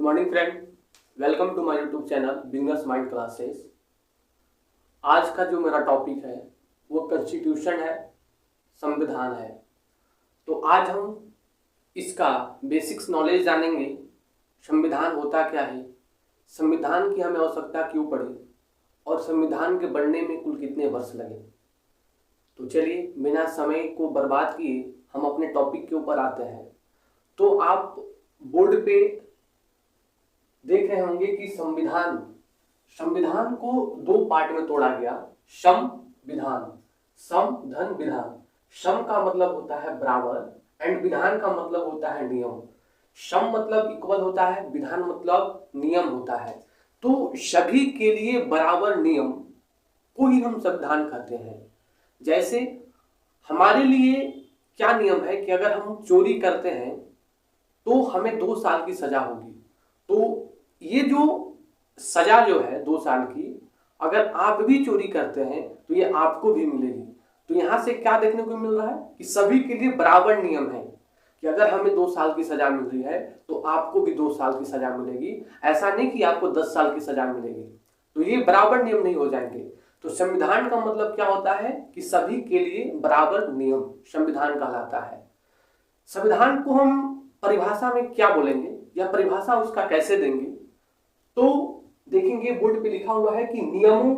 Morning friend, welcome to my YouTube channel beginners mind classes. आज का जो मेरा टॉपिक है वो कॉन्स्टिट्यूशन है, संविधान है। तो आज हम इसका बेसिक्स नॉलेज जानेंगे। संविधान होता क्या है, संविधान की हमें आवश्यकता क्यों पड़ी और संविधान के बनने में कुल कितने वर्ष लगे। तो चलिए बिना समय को बर्बाद किए हम अपने टॉपिक के ऊपर आते हैं। तो आप बोर्ड पे देख रहे होंगे कि संविधान को दो पार्ट में तोड़ा गया। सम विधान, सम धन विधान। सम का मतलब होता है बराबर एंड विधान का मतलब होता है नियम। सम मतलब इक्वल होता है, विधान मतलब नियम होता है। तो सभी के लिए बराबर नियम को ही हम संविधान कहते हैं। जैसे हमारे लिए क्या नियम है कि अगर हम चोरी करते हैं तो हमें 2 साल की सजा होगी। तो ये जो सजा जो है 2 साल की, अगर आप भी चोरी करते हैं तो ये आपको भी मिलेगी। तो यहां से क्या देखने को मिल रहा है कि सभी के लिए बराबर नियम है कि अगर हमें 2 साल की सजा मिल रही है तो आपको भी 2 साल की सजा मिलेगी। ऐसा नहीं कि आपको 10 साल की सजा मिलेगी। तो ये बराबर नियम नहीं हो जाएंगे। तो संविधान का मतलब क्या होता है कि सभी के लिए बराबर नियम संविधान कहलाता है। संविधान को हम परिभाषा में क्या बोलेंगे या परिभाषा उसका कैसे देंगे, तो देखेंगे बोर्ड पे लिखा हुआ है कि नियमों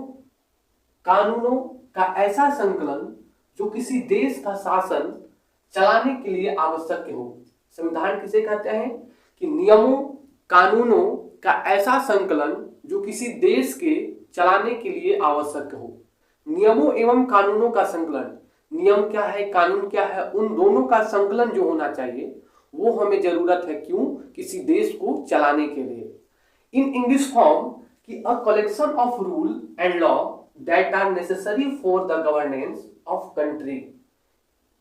कानूनों का ऐसा संकलन जो किसी देश का शासन चलाने के लिए आवश्यक हो। संविधान किसे कहते हैं कि नियमों कानूनों का ऐसा संकलन जो किसी देश के चलाने के लिए आवश्यक हो। नियमों एवं कानूनों का संकलन, नियम क्या है कानून क्या है, उन दोनों का संकलन जो होना चाहिए वो हमें जरूरत है। क्यों? किसी देश को चलाने के लिए। In English form, कि a collection of rule and law that are necessary for the governance of country।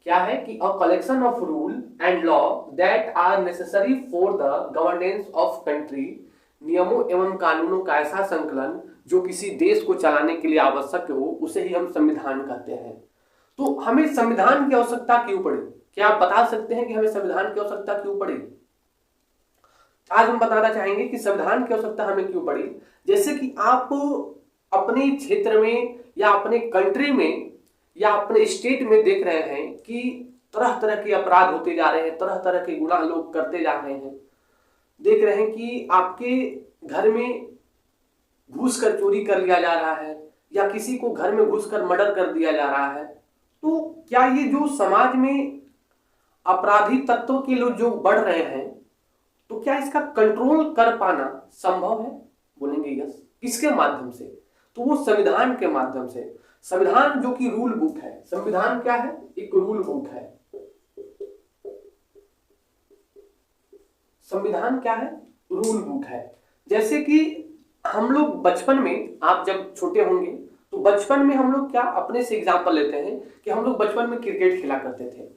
क्या है कि a collection of rule and law that are necessary for the governance of country। नियमों एवं कानूनों का ऐसा संकलन जो किसी देश को चलाने के लिए आवश्यक हो, उसे ही हम संविधान कहते हैं। तो हमें संविधान की आवश्यकता क्यों पड़ी? क्या आप बता सकते हैं कि हमें संविधान की आवश्यकता क्यों पड़ी? आज हम बताना चाहेंगे कि संविधान की आवश्यकता हमें क्यों पड़ी। जैसे कि आप अपने क्षेत्र में या अपने कंट्री में या अपने स्टेट में देख रहे हैं कि तरह तरह के अपराध होते जा रहे हैं, तरह तरह के गुनाह लोग करते जा रहे हैं। देख रहे हैं कि आपके घर में घुस कर चोरी कर लिया जा रहा है या किसी को घर में घुस कर मर्डर कर दिया जा रहा है। तो क्या ये जो समाज में अपराधी तत्वों के लोग जो बढ़ रहे हैं, तो क्या इसका कंट्रोल कर पाना संभव है? बोलेंगे यस। किसके माध्यम से? तो वो संविधान के माध्यम से। संविधान जो कि रूल बुक है। संविधान क्या है? एक रूल बुक है। संविधान क्या है? रूल बुक है। जैसे कि हम लोग बचपन में, आप जब छोटे होंगे तो बचपन में हम लोग क्या अपने से एग्जांपल लेते हैं कि हम लोग बचपन में क्रिकेट खेला करते थे।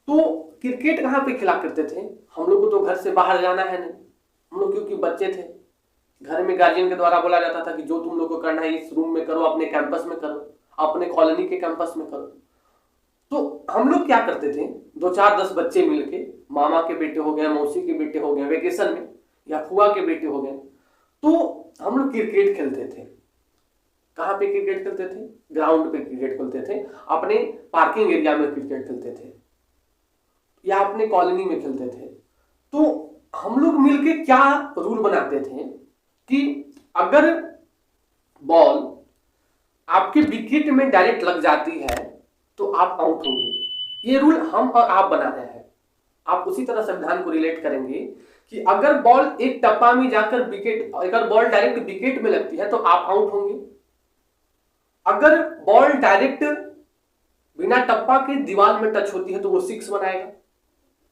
तो क्रिकेट कहाँ पे खेला करते थे? हम लोग को तो घर से बाहर जाना है नहीं, हम लोग क्योंकि बच्चे थे। घर में गार्जियन के द्वारा बोला जाता था कि जो तुम लोग को करना है इस रूम में करो, अपने कैंपस में करो, अपने कॉलोनी के कैंपस में करो। तो हम लोग क्या करते थे, 2 4 10 बच्चे मिलके, मामा के बेटे हो गए, मौसी के बेटे हो गए वेकेशन में, या फुआ के बेटे हो गए, तो हम लोग क्रिकेट खेलते थे। कहाँ पे क्रिकेट खेलते थे? ग्राउंड पे क्रिकेट खेलते थे, अपने पार्किंग एरिया में क्रिकेट खेलते थे या अपने कॉलोनी में खेलते थे। तो हम लोग मिलके क्या रूल बनाते थे कि अगर बॉल आपके विकेट में डायरेक्ट लग जाती है तो आप आउट होंगे। ये रूल हम और आप बना रहे हैं। आप उसी तरह संविधान को रिलेट करेंगे कि अगर बॉल एक टप्पा में जाकर विकेट, अगर बॉल डायरेक्ट विकेट में लगती है तो आप आउट होंगे। अगर बॉल डायरेक्ट बिना टप्पा के दीवार में टच होती है तो वो 6 बनाएगा।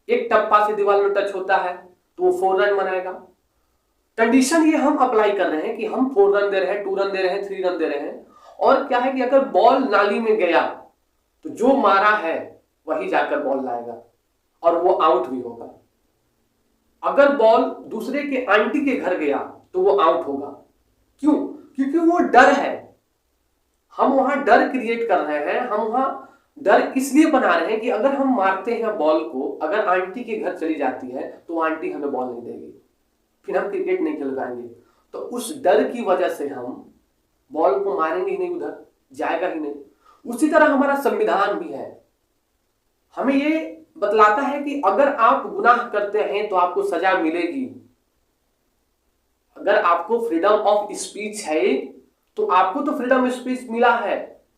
एक टप्पा से दीवार में टच होता है तो वो 4 रन बनाएगा। कंडीशन ये हम अप्लाई कर रहे हैं कि हम 4 रन दे रहे हैं, 2 रन दे रहे हैं, 3 रन दे रहे हैं। और क्या है कि अगर बॉल नाली में गया तो जो मारा है वही जाकर बॉल लाएगा और वो आउट भी होगा। अगर बॉल दूसरे के आंटी के घर गया तो वो आउट होगा। क्यों? क्योंकि वो डर है। हम वहां डर क्रिएट कर रहे हैं। हम वहां डर इसलिए बना रहे हैं कि अगर हम मारते हैं बॉल को, अगर आंटी के घर चली जाती है तो आंटी हमें बॉल नहीं देगी। फिर हम क्रिकेट नहीं खेल पाएंगे। तो उस डर की वजह से हम बॉल को मारेंगे ही नहीं, उधर जाएगा ही नहीं। उसी तरह हमारा संविधान भी है, हमें ये बतलाता है कि अगर आप गुनाह करते हैं तो आपको सजा मिलेगी। अगर आपको फ्रीडम ऑफ स्पीच है तो आपको तो फ्रीडम ऑफ स्पीच मिला है,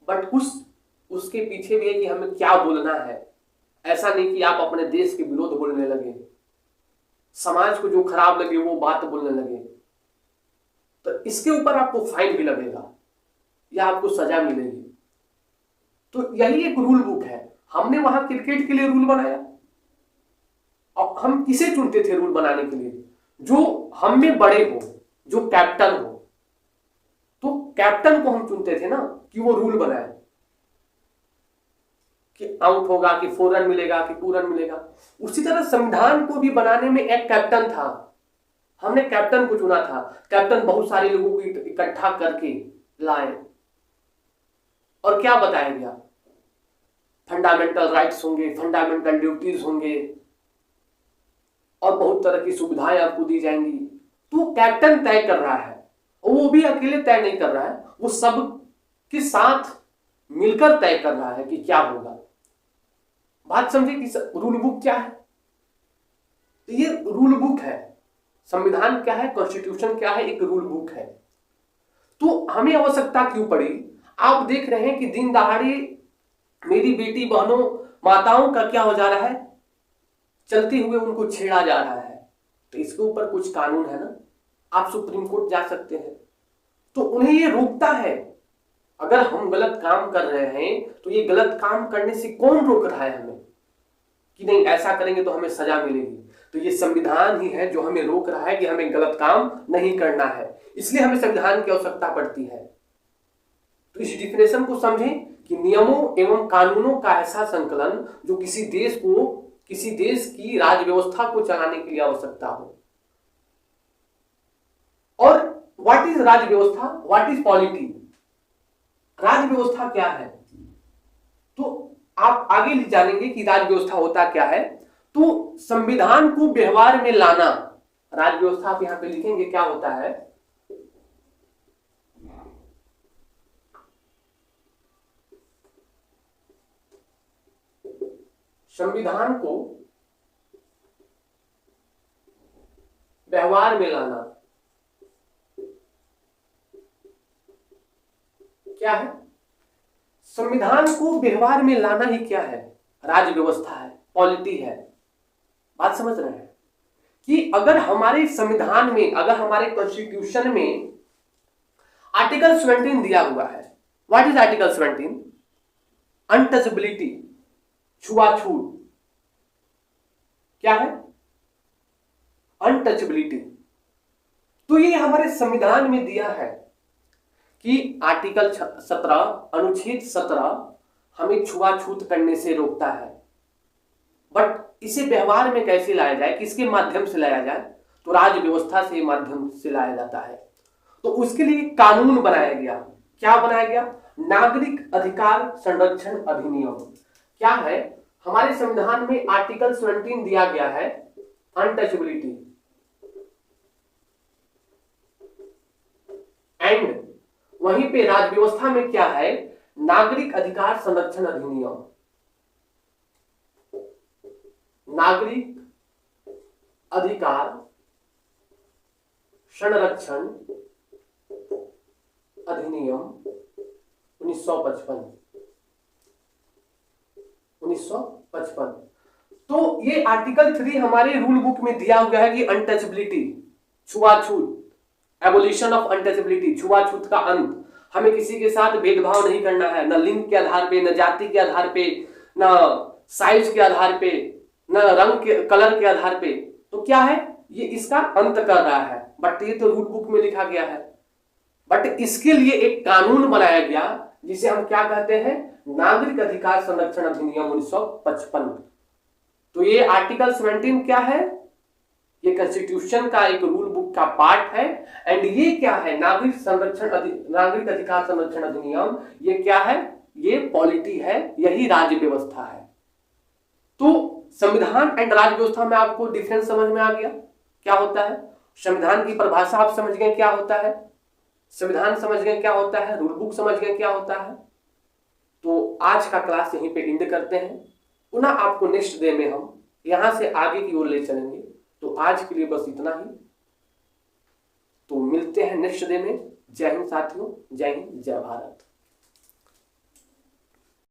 बट उसके पीछे भी है कि हमें क्या बोलना है। ऐसा नहीं कि आप अपने देश के विरोध बोलने लगे, समाज को जो खराब लगे वो बात बोलने लगे, तो इसके ऊपर आपको फाइन भी लगेगा या आपको सजा मिलेगी। तो यही एक रूल बुक है। हमने वहां क्रिकेट के लिए रूल बनाया, और हम किसे चुनते थे रूल बनाने के लिए? जो हम में बड़े हो, जो कैप्टन हो। तो कैप्टन को हम चुनते थे ना कि वो रूल बनाए कि आउट होगा, कि 4 रन मिलेगा, कि 2 रन मिलेगा। उसी तरह संविधान को भी बनाने में एक कैप्टन था, हमने कैप्टन को चुना था। कैप्टन बहुत सारे लोगों को इकट्ठा करके लाए और क्या बताया गया? फंडामेंटल राइट्स होंगे, फंडामेंटल ड्यूटीज होंगे और बहुत तरह की सुविधाएं आपको दी जाएंगी। तो कैप्टन तय कर रहा है, और वो भी अकेले तय नहीं कर रहा है, वो सब के साथ मिलकर तय कर रहा है कि क्या होगा। बात समझे कि रूल बुक क्या है? तो ये रूल बुक है। संविधान क्या है, कॉन्स्टिट्यूशन क्या है? एक रूल बुक है। तो हमें आवश्यकता क्यों पड़ी? आप देख रहे हैं कि दिन दहाड़े मेरी बेटी बहनों माताओं का क्या हो जा रहा है, चलते हुए उनको छेड़ा जा रहा है। तो इसके ऊपर कुछ कानून है ना, आप सुप्रीम कोर्ट जा सकते हैं, तो उन्हें ये रोकता है। अगर हम गलत काम कर रहे हैं तो ये गलत काम करने से कौन रोक रहा है हमें कि नहीं ऐसा करेंगे तो हमें सजा मिलेगी? तो ये संविधान ही है जो हमें रोक रहा है कि हमें गलत काम नहीं करना है। इसलिए हमें संविधान की आवश्यकता पड़ती है। तो इस डिफिनेशन को समझें कि नियमों एवं कानूनों का ऐसा संकलन जो किसी देश की राज्य व्यवस्था को चलाने के लिए आवश्यकता हो। और व्हाट इज राज्य व्यवस्था, व्हाट इज पॉलिटी? राज्य व्यवस्था क्या है? तो आप आगे जानेंगे कि राज्य व्यवस्था होता क्या है। तो संविधान को व्यवहार में लाना, राज्य व्यवस्था आप यहां पे लिखेंगे क्या होता है। संविधान को व्यवहार में लाना क्या है? संविधान को व्यवहार में लाना ही क्या है? राज्य व्यवस्था है, पॉलिटी है। बात समझ रहे हैं कि अगर हमारे संविधान में, अगर हमारे कॉन्स्टिट्यूशन में आर्टिकल 17 दिया हुआ है, व्हाट इज आर्टिकल 17? अनटचेबिलिटी, छुआछूत। क्या है? अनटचेबिलिटी। तो ये हमारे संविधान में दिया है कि आर्टिकल 17, अनुच्छेद 17 हमें छुआछूत करने से रोकता है। बट इसे व्यवहार में कैसे लाया जाए, किसके माध्यम से लाया जाए? तो राज्य व्यवस्था से माध्यम से लाया जाता है। तो उसके लिए कानून बनाया गया। क्या बनाया गया? नागरिक अधिकार संरक्षण अधिनियम। क्या है? हमारे संविधान में आर्टिकल 17 दिया गया है अनटचेबिलिटी, एंड वहीं पे राज्य व्यवस्था में क्या है? नागरिक अधिकार संरक्षण अधिनियम। नागरिक अधिकार संरक्षण अधिनियम 1955। तो ये आर्टिकल 3 हमारे रूल बुक में दिया हुआ है कि अनटचेबिलिटी, छुआछूत, एबोलिशन ऑफ अनटचेबिलिटी, छुआछूत का अंत। हमें किसी के साथ भेदभाव नहीं करना है, न लिंग के आधार पे, न जाति के आधार पे, न साइज के आधार पे, न रंग के, कलर के आधार पे। तो क्या है? ये इसका अंत कर रहा है। बट ये तो रूल बुक में लिखा गया है। बट इसके लिए एक कानून बनाया गया जिसे हम क्या कहते हैं? नागरिक अधिकार संरक्षण अधिनियम 1955। तो ये आर्टिकल 17 क्या है? ये कॉन्स्टिट्यूशन का एक रूल बुक का पार्ट है। एंड ये क्या है? नागरिक अधिकार संरक्षण अधिनियम। ये क्या है? ये पॉलिटी है, यही राज्य व्यवस्था है। तो संविधान एंड राज्य व्यवस्था में आपको डिफरेंस समझ में आ गया क्या होता है। संविधान की परिभाषा आप समझ गए क्या होता है, संविधान समझ गए क्या होता है, रूल बुक समझ गए क्या होता है। तो आज का क्लास यहीं पे एंड करते हैं, पुनः आपको नेक्स्ट डे में हम यहां से आगे की ओर ले चलेंगे। तो आज के लिए बस इतना ही, तो मिलते हैं नेक्स्ट डे में। जय हिंद साथियों, जय हिंद, जय भारत।